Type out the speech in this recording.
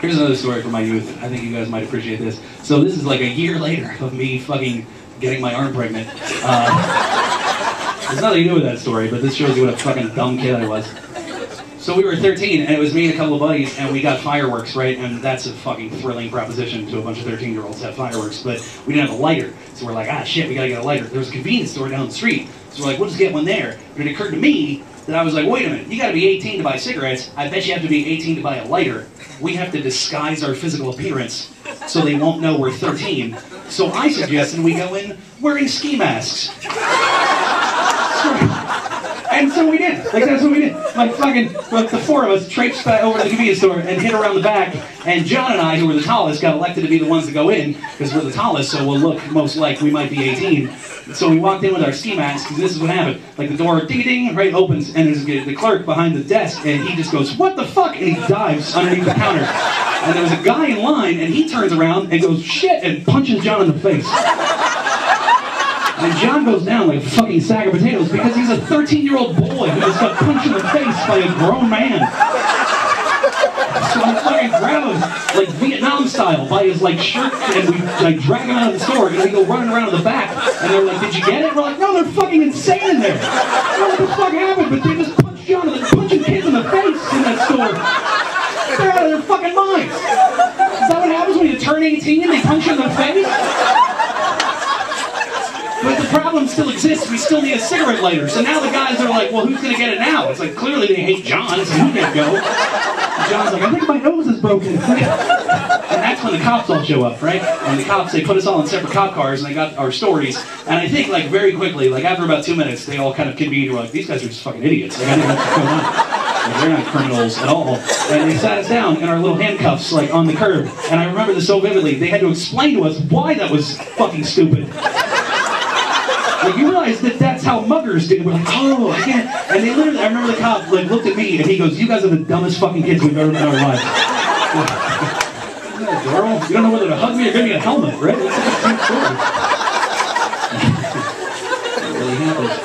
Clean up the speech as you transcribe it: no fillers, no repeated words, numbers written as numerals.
Here's another story from my youth. I think you guys might appreciate this. So this is like a year later of me fucking getting my arm pregnant. There's nothing to do with that story, but this shows you what a fucking dumb kid I was. So we were 13, and it was me and a couple of buddies, and we got fireworks, right? And that's a fucking thrilling proposition to a bunch of 13-year-olds to have fireworks, but we didn't have a lighter. So we're like, ah, shit, we gotta get a lighter. There was a convenience store down the street. So we're like, we'll just get one there. But it occurred to me that I was like, wait a minute, you gotta be 18 to buy cigarettes. I bet you have to be 18 to buy a lighter. We have to disguise our physical appearance so they won't know we're 13. So I suggested we go in wearing ski masks. And so we did. Like, that's what we did. Like, the four of us traipsed over to the convenience store and hid around the back. And John and I, who were the tallest, got elected to be the ones to go in because we're the tallest, so we'll look most like we might be 18. So we walked in with our ski masks, because this is what happened. Like, the door, ding-ding, right, opens, and there's the clerk behind the desk, and he just goes, what the fuck? And he dives underneath the counter. And there was a guy in line, and he turns around and goes, shit, and punches John in the face. And John goes down like a fucking sack of potatoes because he's a 13-year-old boy who just got punched in the face by a grown man. So I fucking grab him, like Vietnam style, by his like shirt, and we like drag him out of the store, and we go running around in the back. And they're like, did you get it? We're like, no, they're fucking insane in there. I don't know what the fuck happened, but they just punched John, and they're punching kids in the face in that store. They're out of their fucking minds. Is that what happens when you turn 18 and they punch you in the face? But the problem still exists. We still need a cigarette lighter. So now the guys are like, well, who's going to get it now? It's like, clearly they hate John, so he can't go. And John's like, I think my nose is broken. And that's when the cops all show up, right? And the cops, they put us all in separate cop cars, and they got our stories. And I think, like, very quickly, like, after about 2 minutes, they all kind of convened and were like, these guys are just fucking idiots. Like, I don't know what's going on. Like, they're not criminals at all. And they sat us down in our little handcuffs, like, on the curb. And I remember this so vividly. They had to explain to us why that was fucking stupid. Like, you realize that that's how muggers did it. We're like, oh, I get it. And they literally, I remember the cop, like, looked at me, and he goes, you guys are the dumbest fucking kids we've ever met in our lives. Isn't that adorable? You don't know whether to hug me or give me a helmet, right? That's a cute story. It really happens.